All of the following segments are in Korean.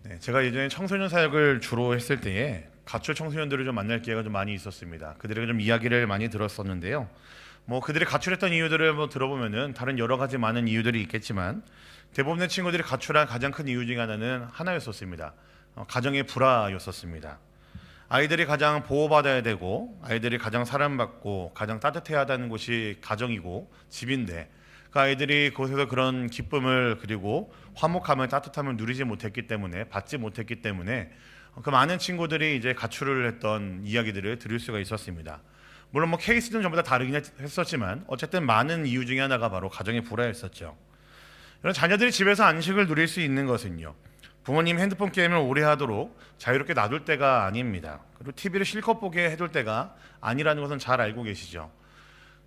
네, 제가 예전에 청소년 사역을 주로 했을 때에 가출 청소년들을 좀 만날 기회가 좀 많이 있었습니다. 그들에게 좀 이야기를 많이 들었었는데요. 뭐 그들이 가출했던 이유들을 뭐 들어보면은 다른 여러 가지 많은 이유들이 있겠지만 대부분의 친구들이 가출한 가장 큰 이유 중에 하나였었습니다. 가정의 불화였었습니다. 아이들이 가장 보호받아야 되고 아이들이 가장 사랑받고 가장 따뜻해야 하는 곳이 가정이고 집인데 그 아이들이 그곳에서 그런 기쁨을 그리고 화목함을 따뜻함을 누리지 못했기 때문에 받지 못했기 때문에 그 많은 친구들이 이제 가출을 했던 이야기들을 들을 수가 있었습니다. 물론 뭐 케이스는 전부 다 다르긴 했었지만 어쨌든 많은 이유 중에 하나가 바로 가정의 불화였었죠. 이런 자녀들이 집에서 안식을 누릴 수 있는 것은요, 부모님 핸드폰 게임을 오래 하도록 자유롭게 놔둘 때가 아닙니다. 그리고 TV를 실컷 보게 해둘 때가 아니라는 것은 잘 알고 계시죠.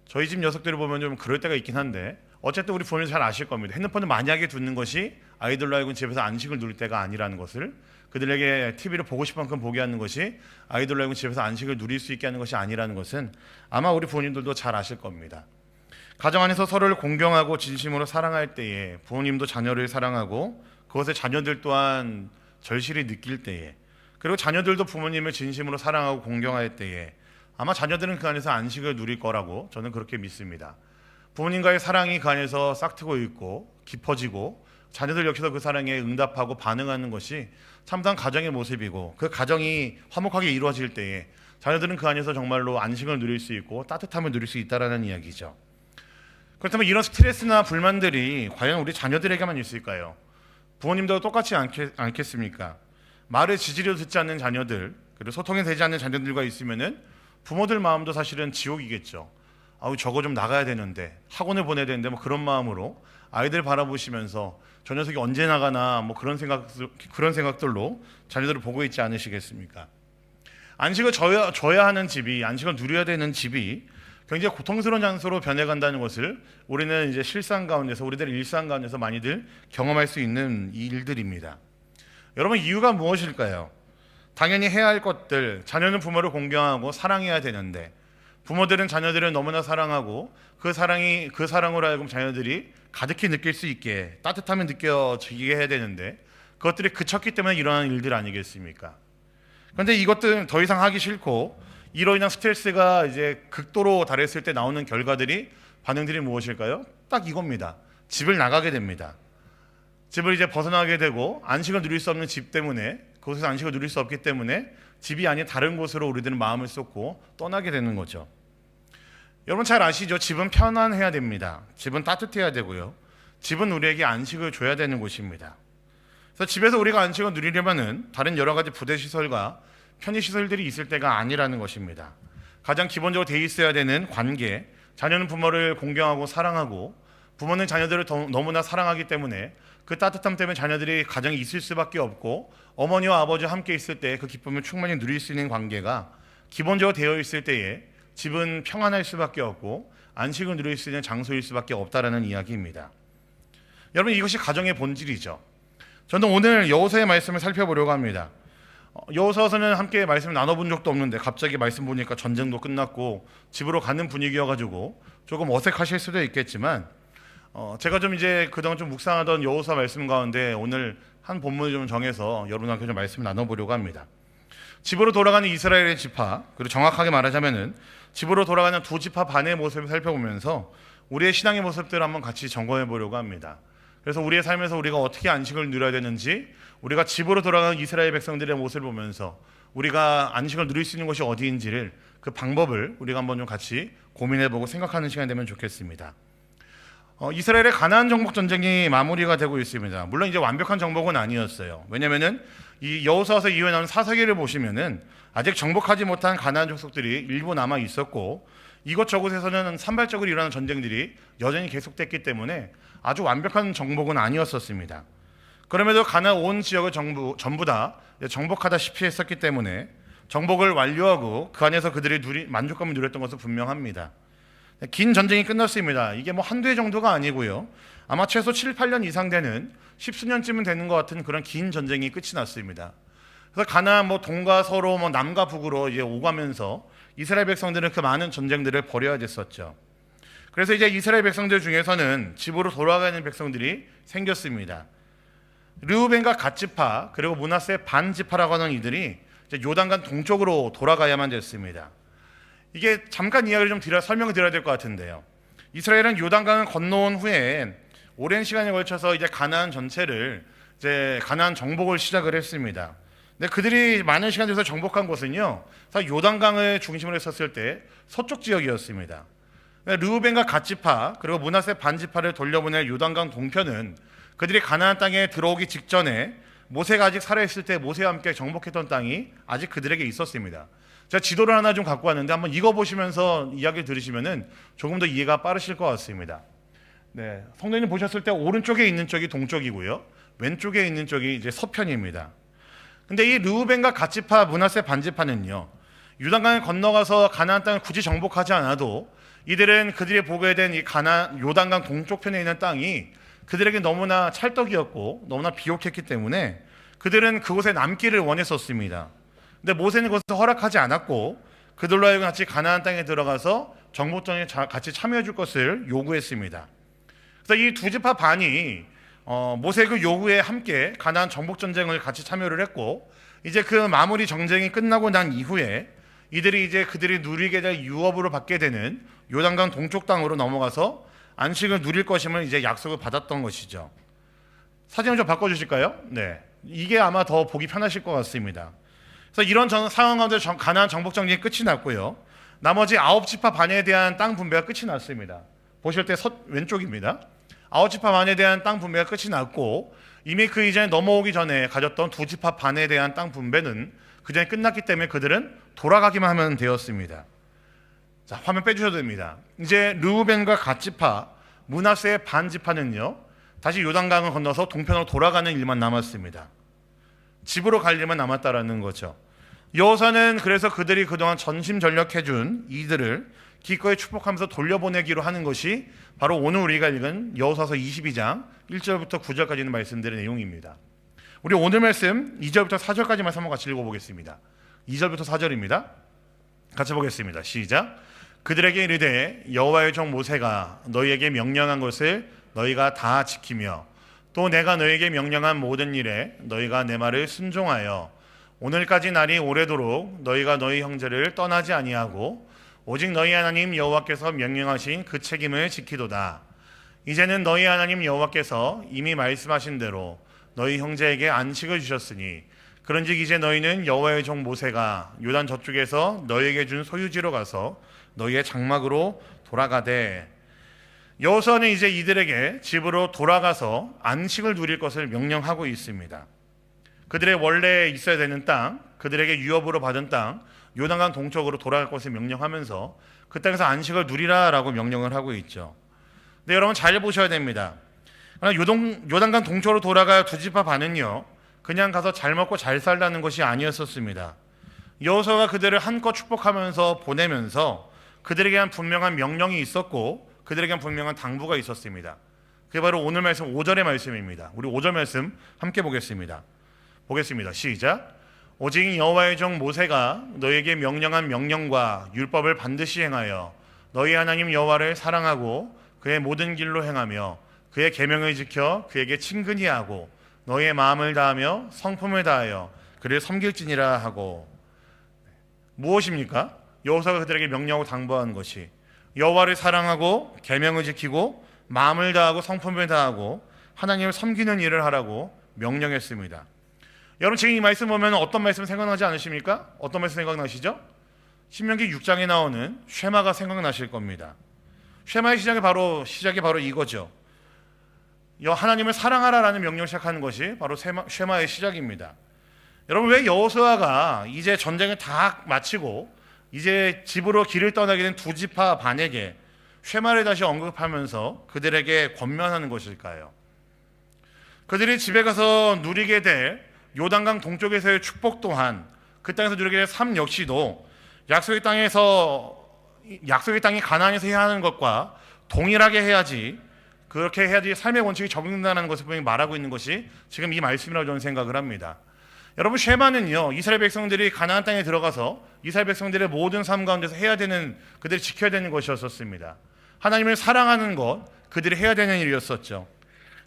저희 집 녀석들을 보면 좀 그럴 때가 있긴 한데 어쨌든 우리 부모님 잘 아실 겁니다. 핸드폰을 만약에 두는 것이 아이들로 하여금 집에서 안식을 누릴 때가 아니라는 것을, 그들에게 TV를 보고 싶은 만큼 보게 하는 것이 아이들로 하여금 집에서 안식을 누릴 수 있게 하는 것이 아니라는 것은 아마 우리 부모님들도 잘 아실 겁니다. 가정 안에서 서로를 공경하고 진심으로 사랑할 때에 부모님도 자녀를 사랑하고 그것을 자녀들 또한 절실히 느낄 때에, 그리고 자녀들도 부모님을 진심으로 사랑하고 공경할 때에 아마 자녀들은 그 안에서 안식을 누릴 거라고 저는 그렇게 믿습니다. 부모님과의 사랑이 그 안에서 싹트고 있고 깊어지고 자녀들 역시도 그 사랑에 응답하고 반응하는 것이 참다운 가정의 모습이고, 그 가정이 화목하게 이루어질 때에 자녀들은 그 안에서 정말로 안식을 누릴 수 있고 따뜻함을 누릴 수 있다라는 이야기죠. 그렇다면 이런 스트레스나 불만들이 과연 우리 자녀들에게만 있을까요? 부모님도 똑같지 않겠습니까? 말을 지지려 듣지 않는 자녀들, 그리고 소통이 되지 않는 자녀들과 있으면은 부모들 마음도 사실은 지옥이겠죠. 아우, 저거 좀 나가야 되는데, 학원을 보내야 되는데, 뭐 그런 마음으로 아이들 바라보시면서 저 녀석이 언제 나가나 뭐 그런 생각들로 자녀들을 보고 있지 않으시겠습니까? 안식을 줘야 하는 집이, 안식을 누려야 되는 집이 굉장히 고통스러운 장소로 변해간다는 것을 우리는 이제 실상 가운데서, 우리들의 일상 가운데서 많이들 경험할 수 있는 일들입니다. 여러분, 이유가 무엇일까요? 당연히 해야 할 것들, 자녀는 부모를 공경하고 사랑해야 되는데 부모들은 자녀들을 너무나 사랑하고 그 사랑으로 하여금 자녀들이 가득히 느낄 수 있게, 따뜻함이 느껴지게 해야 되는데 그것들이 그쳤기 때문에 일어나는 일들 아니겠습니까? 그런데 이것들은 더 이상 하기 싫고 이로 인한 스트레스가 이제 극도로 달했을 때 나오는 결과들이, 반응들이 무엇일까요? 딱 이겁니다. 집을 나가게 됩니다. 집을 이제 벗어나게 되고 안식을 누릴 수 없는 집 때문에, 그곳에서 안식을 누릴 수 없기 때문에 집이 아닌 다른 곳으로 우리들은 마음을 쏟고 떠나게 되는 거죠. 여러분 잘 아시죠? 집은 편안해야 됩니다. 집은 따뜻해야 되고요. 집은 우리에게 안식을 줘야 되는 곳입니다. 그래서 집에서 우리가 안식을 누리려면은 다른 여러 가지 부대시설과 편의시설들이 있을 때가 아니라는 것입니다. 가장 기본적으로 돼 있어야 되는 관계, 자녀는 부모를 공경하고 사랑하고 부모는 자녀들을 너무나 사랑하기 때문에 그 따뜻함 때문에 자녀들이 가정에 있을 수밖에 없고, 어머니와 아버지와 함께 있을 때 그 기쁨을 충분히 누릴 수 있는 관계가 기본적으로 되어 있을 때에 집은 평안할 수밖에 없고 안식을 누릴 수 있는 장소일 수밖에 없다라는 이야기입니다. 여러분, 이것이 가정의 본질이죠. 저는 오늘 여호수아의 말씀을 살펴보려고 합니다. 여호수아서는 함께 말씀을 나눠본 적도 없는데 갑자기 말씀 보니까 전쟁도 끝났고 집으로 가는 분위기여가지고 조금 어색하실 수도 있겠지만, 제가 좀 이제 그동안 좀 묵상하던 여호수아 말씀 가운데 오늘 한 본문을 좀 정해서 여러분한테 좀 말씀을 나눠보려고 합니다. 집으로 돌아가는 이스라엘의 지파, 그리고 정확하게 말하자면은 집으로 돌아가는 두 지파 반의 모습을 살펴보면서 우리의 신앙의 모습들을 한번 같이 점검해 보려고 합니다. 그래서 우리의 삶에서 우리가 어떻게 안식을 누려야 되는지, 우리가 집으로 돌아가는 이스라엘 백성들의 모습을 보면서 우리가 안식을 누릴 수 있는 곳이 어디인지를, 그 방법을 우리가 한번 좀 같이 고민해보고 생각하는 시간이 되면 좋겠습니다. 이스라엘의 가나안 정복 전쟁이 마무리가 되고 있습니다. 물론 이제 완벽한 정복은 아니었어요. 왜냐면은 이 여호수아서 이후에 나오는 사사기를 보시면은 아직 정복하지 못한 가나안 족속들이 일부 남아 있었고, 이곳저곳에서는 산발적으로 일어나는 전쟁들이 여전히 계속됐기 때문에 아주 완벽한 정복은 아니었었습니다. 그럼에도 가나안 온 지역을 전부 다 정복하다시피 했었기 때문에 정복을 완료하고 그 안에서 그들이 만족감을 누렸던 것은 분명합니다. 긴 전쟁이 끝났습니다. 이게 뭐 한두 해 정도가 아니고요. 아마 최소 7, 8년 이상 되는, 십수년쯤은 되는 것 같은 그런 긴 전쟁이 끝이 났습니다. 그래서 가나안 뭐 동과 서로 뭐 남과 북으로 이제 오가면서 이스라엘 백성들은 그 많은 전쟁들을 벌여야 됐었죠. 그래서 이제 이스라엘 백성들 중에서는 집으로 돌아가는 백성들이 생겼습니다. 르우벤과 갓지파 그리고 므낫세 반지파라고 하는 이들이 이제 요단강 동쪽으로 돌아가야만 됐습니다. 이게 잠깐 이야기를 좀 설명을 드려야 될 것 같은데요. 이스라엘은 요단강을 건너온 후에 오랜 시간에 걸쳐서 이제 가나안 전체를 이제 가나안 정복을 시작을 했습니다. 근데 그들이 많은 시간 들여서 정복한 곳은요, 사실 요단강을 중심으로 했었을 때 서쪽 지역이었습니다. 르우벤과 갓지파 그리고 므낫세 반지파를 돌려보낼 요단강 동편은 그들이 가나안 땅에 들어오기 직전에 모세가 아직 살아있을 때 모세와 함께 정복했던 땅이 아직 그들에게 있었습니다. 제가 지도를 하나 좀 갖고 왔는데 한번 이거 보시면서 이야기를 들으시면은 조금 더 이해가 빠르실 것 같습니다. 네, 성도님 보셨을 때 오른쪽에 있는 쪽이 동쪽이고요, 왼쪽에 있는 쪽이 이제 서편입니다. 근데 이 르우벤과 갓지파, 므낫세 반지파는요, 요단강을 건너가서 가나안 땅을 굳이 정복하지 않아도 이들은 그들이 보게 된 이 요단강 동쪽편에 있는 땅이 그들에게 너무나 찰떡이었고 너무나 비옥했기 때문에 그들은 그곳에 남기를 원했었습니다. 근데 모세는 그것을 허락하지 않았고 그들로 하여금 같이 가나안 땅에 들어가서 정복전에 같이 참여해 줄 것을 요구했습니다. 그래서 이 두 지파 반이 모세의 그 요구에 함께 가나안 정복전쟁을 같이 참여를 했고, 이제 그 마무리 정쟁이 끝나고 난 이후에 이들이 이제 그들이 누리게 될 유업으로 받게 되는 요단강 동쪽 땅으로 넘어가서 안식을 누릴 것임을 이제 약속을 받았던 것이죠. 사진을 좀 바꿔주실까요? 네, 이게 아마 더 보기 편하실 것 같습니다. 그래서 이런 상황 가운데 가나안 정복 전쟁이 끝이 났고요, 나머지 9지파 반에 대한 땅 분배가 끝이 났습니다. 보실 때 왼쪽입니다. 9지파 반에 대한 땅 분배가 끝이 났고, 이미 그 이전에 넘어오기 전에 가졌던 2지파 반에 대한 땅 분배는 그 전에 끝났기 때문에 그들은 돌아가기만 하면 되었습니다. 자, 화면 빼주셔도 됩니다. 이제 르우벤과 갓지파, 므낫세 반지파는요, 다시 요단강을 건너서 동편으로 돌아가는 일만 남았습니다. 집으로 갈 일만 남았다라는 거죠. 여호사는 그래서 그들이 그동안 전심전력해준 이들을 기꺼이 축복하면서 돌려보내기로 하는 것이 바로 오늘 우리가 읽은 여호사서 22장 1절부터 9절까지 있는 말씀들의 내용입니다. 우리 오늘 말씀 2절부터 4절까지 말씀 한번 같이 읽어보겠습니다. 2절부터 4절입니다. 같이 보겠습니다. 시작. 그들에게 이르되 여호와의 종 모세가 너희에게 명령한 것을 너희가 다 지키며 또 내가 너희에게 명령한 모든 일에 너희가 내 말을 순종하여 오늘까지 날이 오래도록 너희가 너희 형제를 떠나지 아니하고 오직 너희 하나님 여호와께서 명령하신 그 책임을 지키도다. 이제는 너희 하나님 여호와께서 이미 말씀하신 대로 너희 형제에게 안식을 주셨으니 그런즉 이제 너희는 여호와의 종 모세가 요단 저쪽에서 너희에게 준 소유지로 가서 너희의 장막으로 돌아가되, 여호수아는 이제 이들에게 집으로 돌아가서 안식을 누릴 것을 명령하고 있습니다. 그들의 원래 있어야 되는 땅, 그들에게 유업으로 받은 땅 요단강 동쪽으로 돌아갈 것을 명령하면서 그 땅에서 안식을 누리라라고 명령을 하고 있죠. 근데 여러분 잘 보셔야 됩니다. 요단강 동쪽으로 돌아갈 두 지파 반은요, 그냥 가서 잘 먹고 잘 살라는 것이 아니었었습니다. 여호수아가 그들을 한껏 축복하면서 보내면서 그들에게 한 분명한 명령이 있었고 그들에게 한 분명한 당부가 있었습니다. 그게 바로 오늘 말씀 5절의 말씀입니다. 우리 5절 말씀 함께 보겠습니다. 시작. 오직 여호와의 종 모세가 너희에게 명령한 명령과 율법을 반드시 행하여 너희 하나님 여호와를 사랑하고 그의 모든 길로 행하며 그의 계명을 지켜 그에게 친근히 하고 너희의 마음을 다하며 성품을 다하여 그를 섬길지니라 하고. 무엇입니까? 여호수아가 그들에게 명령하고 당부한 것이 여호와를 사랑하고 계명을 지키고 마음을 다하고 성품을 다하고 하나님을 섬기는 일을 하라고 명령했습니다. 여러분 지금 이 말씀 보면 어떤 말씀 생각나지 않으십니까? 어떤 말씀 생각나시죠? 신명기 6장에 나오는 쉐마가 생각나실 겁니다. 쉐마의 시작이 바로 이거죠. 하나님을 사랑하라라는 명령을 시작하는 것이 바로 쉐마의 시작입니다. 여러분 왜 여호수아가 이제 전쟁을 다 마치고 이제 집으로 길을 떠나게 된 두 지파 반에게 쉐마를 다시 언급하면서 그들에게 권면하는 것일까요? 그들이 집에 가서 누리게 될 요단강 동쪽에서의 축복 또한 그 땅에서 누리게 될 삶 역시도 약속의 땅이 가나안에서 해야 하는 것과 동일하게 해야지, 그렇게 해야지 삶의 원칙이 적용된다는 것을 분명히 말하고 있는 것이 지금 이 말씀이라고 저는 생각을 합니다. 여러분 쉐마는요, 이스라엘 백성들이 가나안 땅에 들어가서 이스라엘 백성들의 모든 삶 가운데서 해야 되는, 그들이 지켜야 되는 것이었습니다. 하나님을 사랑하는 것, 그들이 해야 되는 일이었었죠.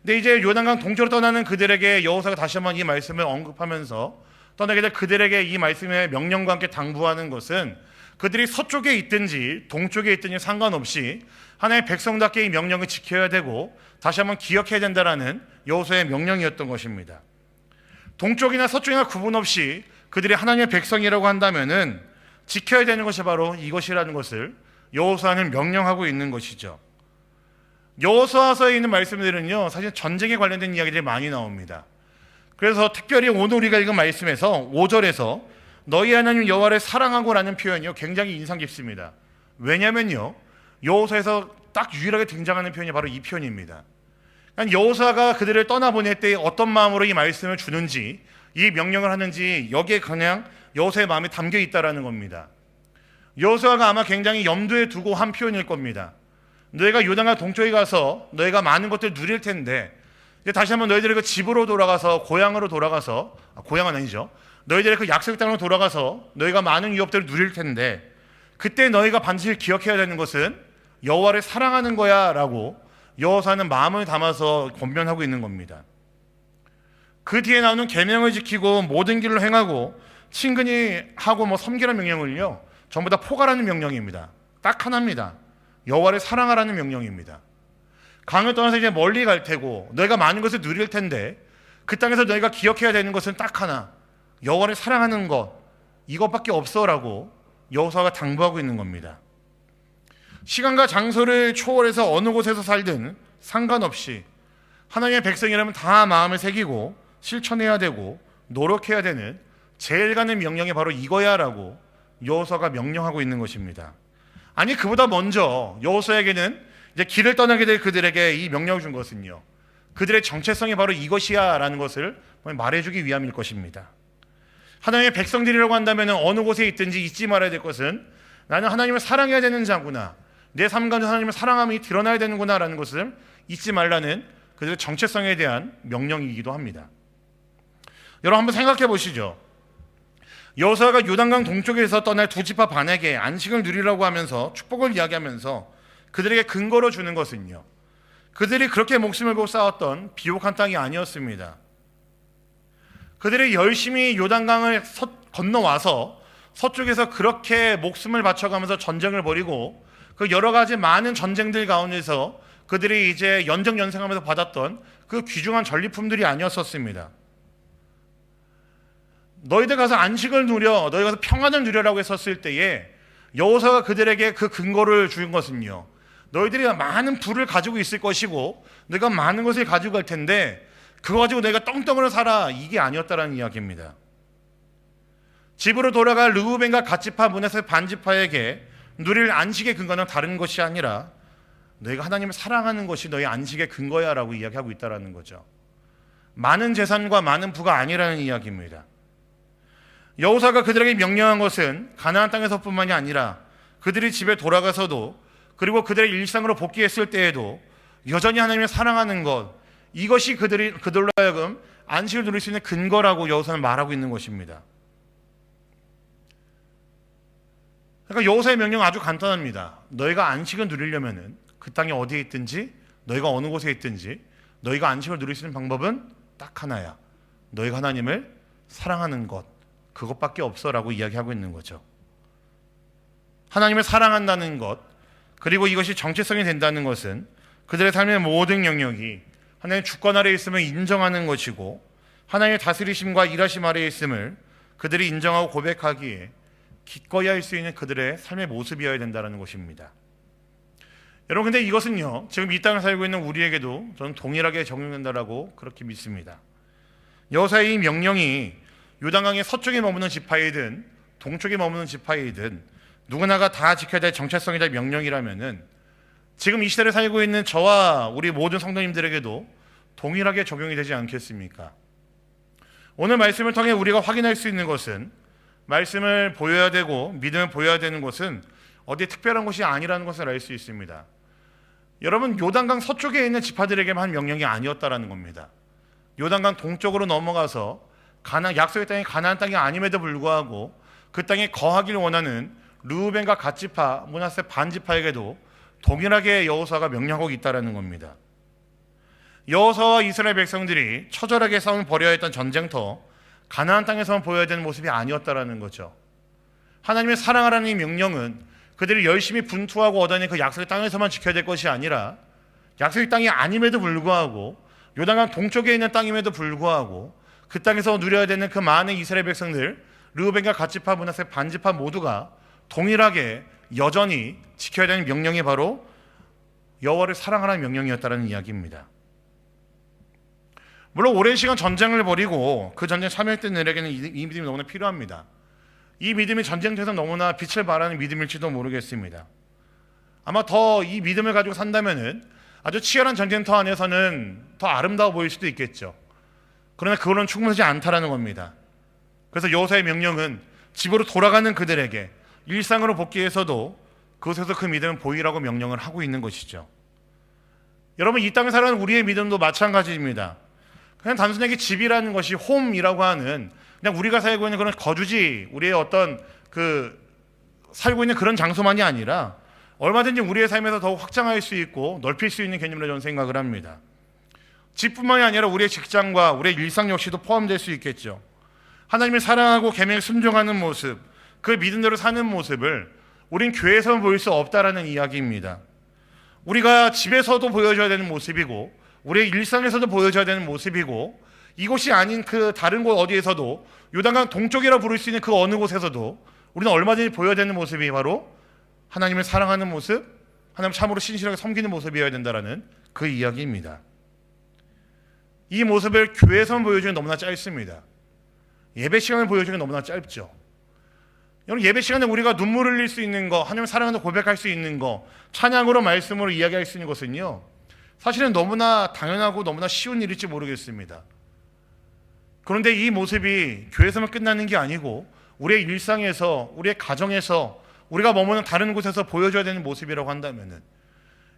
근데 이제 요단강 동쪽으로 떠나는 그들에게 여호수아가 다시 한번 이 말씀을 언급하면서 떠나게 될 그들에게 이 말씀의 명령과 함께 당부하는 것은 그들이 서쪽에 있든지 동쪽에 있든지 상관없이 하나님의 백성답게 이 명령을 지켜야 되고 다시 한번 기억해야 된다라는 여호수아의 명령이었던 것입니다. 동쪽이나 서쪽이나 구분 없이 그들이 하나님의 백성이라고 한다면은 지켜야 되는 것이 바로 이것이라는 것을 여호수아는 명령하고 있는 것이죠. 여호수아서에 있는 말씀들은요, 사실 전쟁에 관련된 이야기들이 많이 나옵니다. 그래서 특별히 오늘 우리가 읽은 말씀에서 5절에서 너희 하나님 여호와를 사랑하고라는 표현이요 굉장히 인상 깊습니다. 왜냐면요, 여호수아에서 딱 유일하게 등장하는 표현이 바로 이 표현입니다. 그러니까 여호수아가 그들을 떠나보낼 때 어떤 마음으로 이 말씀을 주는지, 이 명령을 하는지 여기에 그냥 여호수아의 마음이 담겨 있다라는 겁니다. 여호수아가 아마 굉장히 염두에 두고 한 표현일 겁니다. 너희가 요단강 동쪽에 가서 너희가 많은 것들을 누릴 텐데 이제 다시 한번 너희들의 그 집으로 돌아가서 고향으로 돌아가서 고향은 아니죠. 너희들의 그 약속 땅으로 돌아가서 너희가 많은 유업들을 누릴 텐데 그때 너희가 반드시 기억해야 되는 것은 여호와를 사랑하는 거야 라고 여호수아는 마음을 담아서 권면하고 있는 겁니다. 그 뒤에 나오는 계명을 지키고 모든 길로 행하고 친근히 하고 섬기라는 명령을요 전부 다 포괄하는 명령입니다. 딱 하나입니다. 여호와를 사랑하라는 명령입니다. 강을 떠나서 이제 멀리 갈 테고 너희가 많은 것을 누릴 텐데 그 땅에서 너희가 기억해야 되는 것은 딱 하나, 여호와를 사랑하는 것, 이것밖에 없어라고 여호수아가 당부하고 있는 겁니다. 시간과 장소를 초월해서 어느 곳에서 살든 상관없이 하나님의 백성이라면 다 마음을 새기고 실천해야 되고 노력해야 되는 제일 가는 명령이 바로 이거야 라고 여호수아가 명령하고 있는 것입니다. 아니 그보다 먼저 여호수아에게는 이제 길을 떠나게 될 그들에게 이 명령을 준 것은요 그들의 정체성이 바로 이것이야 라는 것을 말해주기 위함일 것입니다. 하나님의 백성들이라고 한다면 어느 곳에 있든지 잊지 말아야 될 것은 나는 하나님을 사랑해야 되는 자구나, 내 삶 가운데 하나님을 사랑함이 드러나야 되는구나 라는 것을 잊지 말라는 그들의 정체성에 대한 명령이기도 합니다. 여러분 한번 생각해 보시죠. 여호수아가 요단강 동쪽에서 떠날 두 지파 반에게 안식을 누리라고 하면서 축복을 이야기하면서 그들에게 근거로 주는 것은요 그들이 그렇게 목숨을 걸고 싸웠던 비옥한 땅이 아니었습니다. 그들이 열심히 요단강을 건너와서 서쪽에서 그렇게 목숨을 바쳐가면서 전쟁을 벌이고 그 여러 가지 많은 전쟁들 가운데서 그들이 이제 연정연승하면서 받았던 그 귀중한 전리품들이 아니었었습니다. 너희들 가서 안식을 누려, 너희 가서 평안을 누려라고 했었을 때에 여호수아가 그들에게 그 근거를 준 것은요 너희들이 많은 부를 가지고 있을 것이고 너희가 많은 것을 가지고 갈 텐데 그거 가지고 너희가 떵떵으로 살아, 이게 아니었다라는 이야기입니다. 집으로 돌아갈 르우벤과 갓지파 문에서 반지파에게 누릴 안식의 근거는 다른 것이 아니라 너희가 하나님을 사랑하는 것이 너희 안식의 근거야 라고 이야기하고 있다는 거죠. 많은 재산과 많은 부가 아니라는 이야기입니다. 여호수아가 그들에게 명령한 것은 가나안 땅에서뿐만이 아니라 그들이 집에 돌아가서도 그리고 그들의 일상으로 복귀했을 때에도 여전히 하나님을 사랑하는 것, 이것이 그들로 하여금 안식을 누릴 수 있는 근거라고 여호수아는 말하고 있는 것입니다. 그러니까 여호수아의 명령은 아주 간단합니다. 너희가 안식을 누리려면은 그 땅에 어디에 있든지 너희가 어느 곳에 있든지 너희가 안식을 누릴 수 있는 방법은 딱 하나야. 너희가 하나님을 사랑하는 것, 그것밖에 없어라고 이야기하고 있는 거죠. 하나님을 사랑한다는 것, 그리고 이것이 정체성이 된다는 것은 그들의 삶의 모든 영역이 하나님의 주권 아래에 있음을 인정하는 것이고 하나님의 다스리심과 일하심 아래에 있음을 그들이 인정하고 고백하기에 기꺼이 할 수 있는 그들의 삶의 모습이어야 된다는 것입니다. 여러분, 근데 이것은요 지금 이 땅을 살고 있는 우리에게도 저는 동일하게 적용된다라고 그렇게 믿습니다. 여호수아의 이 명령이 요단강의 서쪽에 머무는 지파이든 동쪽에 머무는 지파이든 누구나가 다 지켜야 될 정체성이자 명령이라면은 지금 이 시대를 살고 있는 저와 우리 모든 성도님들에게도 동일하게 적용이 되지 않겠습니까? 오늘 말씀을 통해 우리가 확인할 수 있는 것은 말씀을 보여야 되고 믿음을 보여야 되는 것은 어디 특별한 것이 아니라는 것을 알 수 있습니다. 여러분, 요단강 서쪽에 있는 지파들에게만 한 명령이 아니었다라는 겁니다. 요단강 동쪽으로 넘어가서 약속의 땅이 가나안 땅이 아님에도 불구하고 그 땅에 거하기를 원하는 르우벤과 갓지파, 므낫세 반지파에게도 동일하게 여호수아가 명령하고 있다라는 겁니다. 여호수아와 이스라엘 백성들이 처절하게 싸움을 벌여야 했던 전쟁터 가나안 땅에서만 보여야 되는 모습이 아니었다라는 거죠. 하나님의 사랑하라는 이 명령은 그들이 열심히 분투하고 얻어낸 그 약속의 땅에서만 지켜야 될 것이 아니라 약속의 땅이 아님에도 불구하고 요단강 동쪽에 있는 땅임에도 불구하고 그 땅에서 누려야 되는 그 많은 이스라엘 백성들, 르우벤과 갓지파, 므낫세, 반지파 모두가 동일하게 여전히 지켜야 되는 명령이 바로 여호와를 사랑하라는 명령이었다는 이야기입니다. 물론 오랜 시간 전쟁을 벌이고 그 전쟁 참여했던 이들에게는 이 믿음이 너무나 필요합니다. 이 믿음이 전쟁터에서 너무나 빛을 발하는 믿음일지도 모르겠습니다. 아마 더 이 믿음을 가지고 산다면은 아주 치열한 전쟁터 안에서는 더 아름다워 보일 수도 있겠죠. 그러나 그거는 충분하지 않다라는 겁니다. 그래서 여호수아의 명령은 집으로 돌아가는 그들에게 일상으로 복귀해서도 그곳에서 그 믿음을 보이라고 명령을 하고 있는 것이죠. 여러분, 이 땅에 살아가는 우리의 믿음도 마찬가지입니다. 그냥 단순하게 집이라는 것이 홈이라고 하는 그냥 우리가 살고 있는 그런 거주지, 우리의 어떤 그 살고 있는 그런 장소만이 아니라 얼마든지 우리의 삶에서 더욱 확장할 수 있고 넓힐 수 있는 개념이라고 저는 생각을 합니다. 집뿐만이 아니라 우리의 직장과 우리의 일상 역시도 포함될 수 있겠죠. 하나님을 사랑하고 계명에 순종하는 모습, 그 믿음대로 사는 모습을 우린 교회에서만 보일 수 없다라는 이야기입니다. 우리가 집에서도 보여줘야 되는 모습이고 우리의 일상에서도 보여줘야 되는 모습이고 이곳이 아닌 그 다른 곳 어디에서도 요단강 동쪽이라 부를 수 있는 그 어느 곳에서도 우리는 얼마든지 보여야 되는 모습이 바로 하나님을 사랑하는 모습, 하나님 참으로 신실하게 섬기는 모습이어야 된다는 그 이야기입니다. 이 모습을 교회에서만 보여주는 너무나 짧습니다. 예배 시간을 보여주는 너무나 짧죠. 여러분, 예배 시간에 우리가 눈물을 흘릴 수 있는 거, 하나님을 사랑한다 고백할 수 있는 거, 찬양으로 말씀으로 이야기할 수 있는 것은요, 사실은 너무나 당연하고 너무나 쉬운 일일지 모르겠습니다. 그런데 이 모습이 교회에서만 끝나는 게 아니고 우리의 일상에서, 우리의 가정에서, 우리가 머무는 다른 곳에서 보여줘야 되는 모습이라고 한다면은,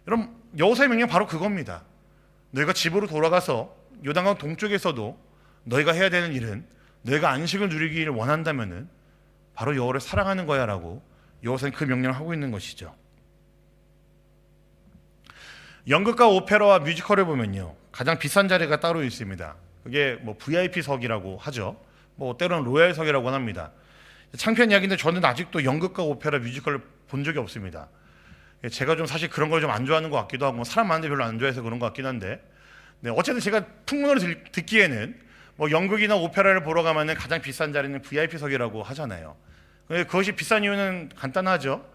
여러분, 여호수아의 명령 바로 그겁니다. 너희가 집으로 돌아가서 요단강 동쪽에서도 너희가 해야 되는 일은 너희가 안식을 누리기를 원한다면은 바로 여호와를 사랑하는 거야라고 여호수아는 그 명령을 하고 있는 것이죠. 연극과 오페라와 뮤지컬을 보면요, 가장 비싼 자리가 따로 있습니다. 그게 뭐 VIP석이라고 하죠. 뭐 때로는 로얄석이라고 합니다. 창피한 이야기인데 저는 아직도 연극과 오페라, 뮤지컬을 본 적이 없습니다. 제가 좀 사실 그런 걸 좀 안 좋아하는 것 같기도 하고 사람 많은데 별로 안 좋아해서 그런 것 같긴 한데, 네, 어쨌든 제가 풍문으로 듣기에는 뭐 연극이나 오페라를 보러 가면은 가장 비싼 자리는 VIP석이라고 하잖아요. 그것이 비싼 이유는 간단하죠.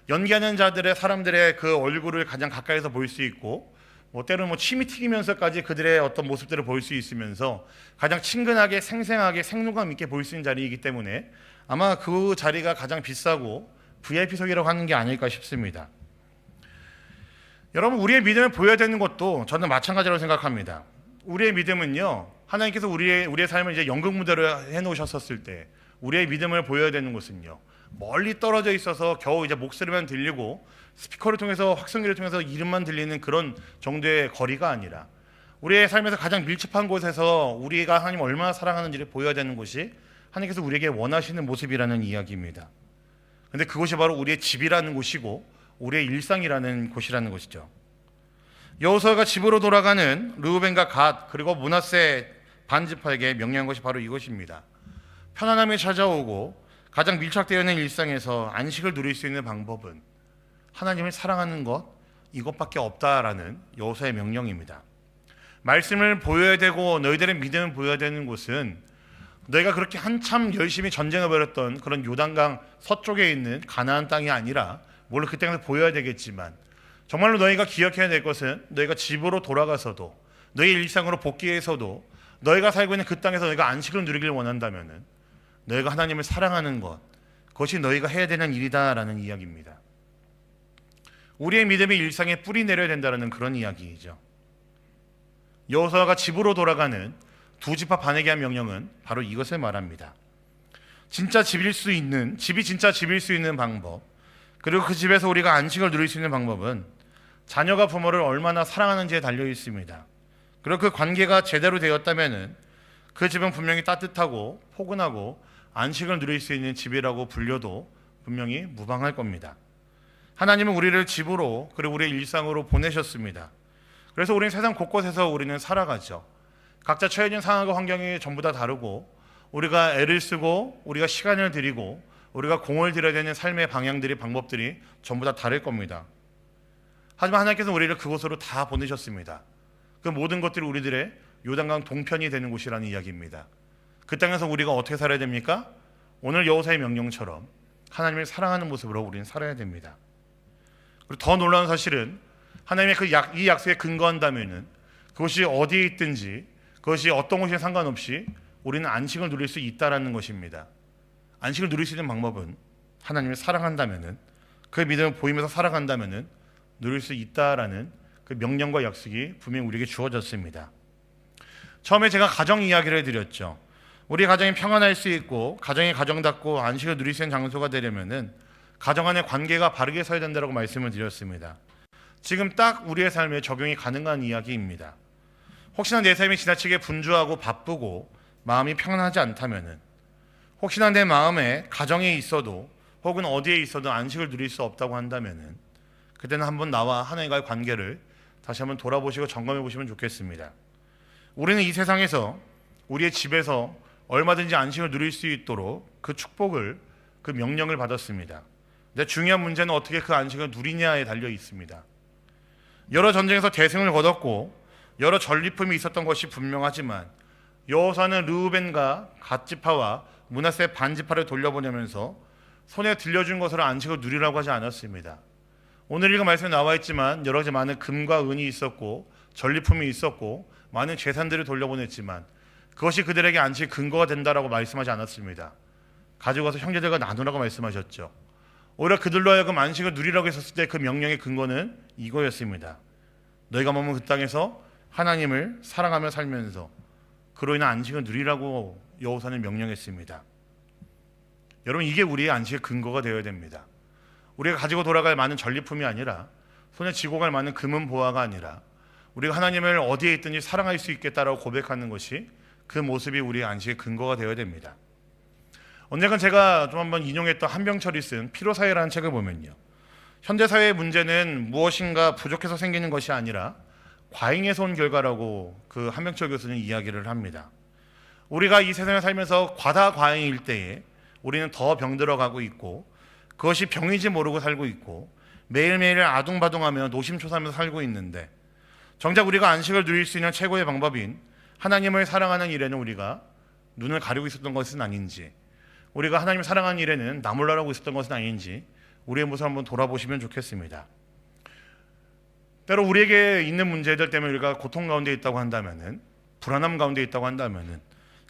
연기하는 자들의 사람들의 그 얼굴을 가장 가까이서 볼 수 있고, 뭐 때로는 뭐 침이 튀기면서까지 그들의 어떤 모습들을 볼 수 있으면서 가장 친근하게 생생하게 생동감 있게 볼 수 있는 자리이기 때문에 아마 그 자리가 가장 비싸고 VIP석이라고 하는 게 아닐까 싶습니다. 여러분, 우리의 믿음을 보여야 되는 것도 저는 마찬가지라고 생각합니다. 우리의 믿음은요, 하나님께서 우리의 삶을 이제 연극 무대로 해놓으셨을 때 우리의 믿음을 보여야 되는 것은요, 멀리 떨어져 있어서 겨우 이제 목소리만 들리고 스피커를 통해서, 확성기를 통해서 이름만 들리는 그런 정도의 거리가 아니라 우리의 삶에서 가장 밀접한 곳에서 우리가 하나님을 얼마나 사랑하는지를 보여야 되는 곳이 하나님께서 우리에게 원하시는 모습이라는 이야기입니다. 그런데 그곳이 바로 우리의 집이라는 곳이고 우리의 일상이라는 곳이라는 것이죠. 여호수아가 집으로 돌아가는 르우벤과 갓 그리고 므낫세 반지파에게 명령한 것이 바로 이것입니다. 편안함이 찾아오고 가장 밀착되어 있는 일상에서 안식을 누릴 수 있는 방법은 하나님을 사랑하는 것, 이것밖에 없다라는 여호수아의 명령입니다. 말씀을 보여야 되고 너희들의 믿음을 보여야 되는 곳은 너희가 그렇게 한참 열심히 전쟁을 벌였던 그런 요단강 서쪽에 있는 가나안 땅이 아니라, 물론 그 땅에서 보여야 되겠지만 정말로 너희가 기억해야 될 것은 너희가 집으로 돌아가서도, 너희 일상으로 복귀해서도 너희가 살고 있는 그 땅에서 너희가 안식을 누리길 원한다면은 너희가 하나님을 사랑하는 것, 그것이 너희가 해야 되는 일이다라는 이야기입니다. 우리의 믿음이 일상에 뿌리 내려야 된다는 그런 이야기이죠. 여호수아가 집으로 돌아가는 두 지파 반에게 한 명령은 바로 이것을 말합니다. 진짜 집이 진짜 집일 수 있는 방법, 그리고 그 집에서 우리가 안식을 누릴 수 있는 방법은 자녀가 부모를 얼마나 사랑하는지에 달려 있습니다. 그리고 그 관계가 제대로 되었다면은 그 집은 분명히 따뜻하고 포근하고 안식을 누릴 수 있는 집이라고 불려도 분명히 무방할 겁니다. 하나님은 우리를 집으로, 그리고 우리의 일상으로 보내셨습니다. 그래서 우리는 세상 곳곳에서 우리는 살아가죠. 각자 처해진 상황과 환경이 전부 다 다르고 우리가 애를 쓰고 우리가 시간을 들이고 우리가 공을 들여야 되는 삶의 방향들이 방법들이 전부 다 다를 겁니다. 하지만 하나님께서 우리를 그곳으로 다 보내셨습니다. 그 모든 것들이 우리들의 요단강 동편이 되는 곳이라는 이야기입니다. 그 땅에서 우리가 어떻게 살아야 됩니까? 오늘 여호사의 명령처럼 하나님을 사랑하는 모습으로 우리는 살아야 됩니다. 그리고 더 놀라운 사실은 하나님의 이 약속에 근거한다면은 그것이 어디에 있든지 그것이 어떤 곳이든 상관없이 우리는 안식을 누릴 수 있다라는 것입니다. 안식을 누릴 수 있는 방법은 하나님을 사랑한다면은 그 믿음을 보이면서 살아간다면은 누릴 수 있다라는 그 명령과 약속이 분명히 우리에게 주어졌습니다. 처음에 제가 가정 이야기를 해드렸죠. 우리 가정이 평안할 수 있고 가정이 가정답고 안식을 누릴 수 있는 장소가 되려면은 가정 안의 관계가 바르게 서야 된다고 말씀을 드렸습니다. 지금 딱 우리의 삶에 적용이 가능한 이야기입니다. 혹시나 내 삶이 지나치게 분주하고 바쁘고 마음이 평안하지 않다면은 혹시나 내 마음에 가정에 있어도 혹은 어디에 있어도 안식을 누릴 수 없다고 한다면은 그때는 한번 나와 하나님과의 관계를 다시 한번 돌아보시고 점검해 보시면 좋겠습니다. 우리는 이 세상에서 우리의 집에서 얼마든지 안식을 누릴 수 있도록 그 축복을 그 명령을 받았습니다. 근데 중요한 문제는 어떻게 그 안식을 누리냐에 달려 있습니다. 여러 전쟁에서 대승을 거뒀고 여러 전리품이 있었던 것이 분명하지만 여호사는 르우벤과 갓지파와 므낫세 반지파를 돌려보내면서 손에 들려준 것으로 안식을 누리라고 하지 않았습니다. 오늘 읽은 말씀에 나와 있지만 여러 가지 많은 금과 은이 있었고 전리품이 있었고 많은 재산들을 돌려보냈지만 그것이 그들에게 안식의 근거가 된다라고 말씀하지 않았습니다. 가지고 가서 형제들과 나누라고 말씀하셨죠. 오히려 그들로 하여금 안식을 누리라고 했었을 때 그 명령의 근거는 이거였습니다. 너희가 머문 그 땅에서 하나님을 사랑하며 살면서 그로 인한 안식을 누리라고 여호사는 명령했습니다. 여러분, 이게 우리의 안식의 근거가 되어야 됩니다. 우리가 가지고 돌아갈 많은 전리품이 아니라 손에 쥐고 갈 많은 금은 보화가 아니라 우리가 하나님을 어디에 있든지 사랑할 수 있겠다라고 고백하는 것이 그 모습이 우리의 안식의 근거가 되어야 됩니다. 언젠가 제가 좀 한번 인용했던 한병철이 쓴 피로사회라는 책을 보면요, 현대사회의 문제는 무엇인가 부족해서 생기는 것이 아니라 과잉에서 온 결과라고 그 한병철 교수는 이야기를 합니다. 우리가 이 세상에 살면서 과다 과잉일 때에 우리는 더 병들어가고 있고 그것이 병인지 모르고 살고 있고 매일매일 아둥바둥하며 노심초사하면서 살고 있는데, 정작 우리가 안식을 누릴 수 있는 최고의 방법인 하나님을 사랑하는 일에는 우리가 눈을 가리고 있었던 것은 아닌지, 우리가 하나님을 사랑하는 일에는 나몰라라고 있었던 것은 아닌지 우리의 모습을 한번 돌아보시면 좋겠습니다. 때로 우리에게 있는 문제들 때문에 우리가 고통 가운데 있다고 한다면은, 불안함 가운데 있다고 한다면은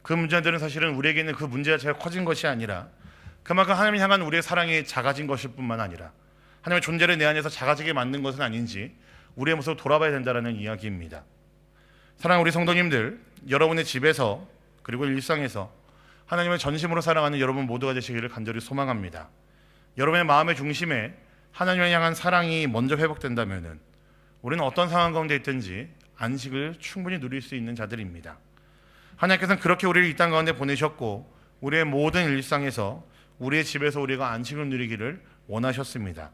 그 문제들은 사실은 우리에게 있는 그 문제 자체가 커진 것이 아니라 그만큼 하나님을 향한 우리의 사랑이 작아진 것일 뿐만 아니라 하나님의 존재를 내 안에서 작아지게 만든 것은 아닌지 우리의 모습을 돌아봐야 된다는 이야기입니다. 사랑하는 우리 성도님들, 여러분의 집에서 그리고 일상에서 하나님을 전심으로 사랑하는 여러분 모두가 되시기를 간절히 소망합니다. 여러분의 마음의 중심에 하나님을 향한 사랑이 먼저 회복된다면 우리는 어떤 상황 가운데 있든지 안식을 충분히 누릴 수 있는 자들입니다. 하나님께서는 그렇게 우리를 이 땅 가운데 보내셨고 우리의 모든 일상에서 우리의 집에서 우리가 안식을 누리기를 원하셨습니다.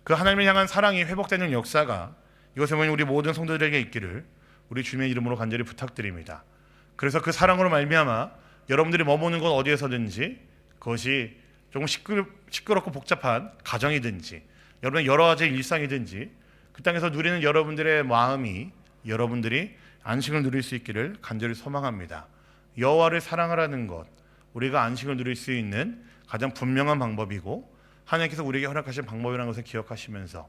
그 하나님을 향한 사랑이 회복되는 역사가 이것에 보면 우리 모든 성도들에게 있기를 우리 주님의 이름으로 간절히 부탁드립니다. 그래서 그 사랑으로 말미암아 여러분들이 머무는 곳 어디에서든지 그것이 조금 시끄럽고 복잡한 가정이든지 여러분의 여러 가지 일상이든지 그 땅에서 누리는 여러분들의 마음이 여러분들이 안식을 누릴 수 있기를 간절히 소망합니다. 여호와를 사랑하라는 것, 우리가 안식을 누릴 수 있는 가장 분명한 방법이고 하나님께서 우리에게 허락하신 방법이라는 것을 기억하시면서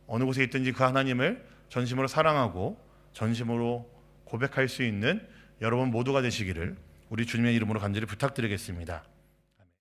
어느 곳에 있든지 그 하나님을 전심으로 사랑하고 전심으로 고백할 수 있는 여러분 모두가 되시기를 우리 주님의 이름으로 간절히 부탁드리겠습니다.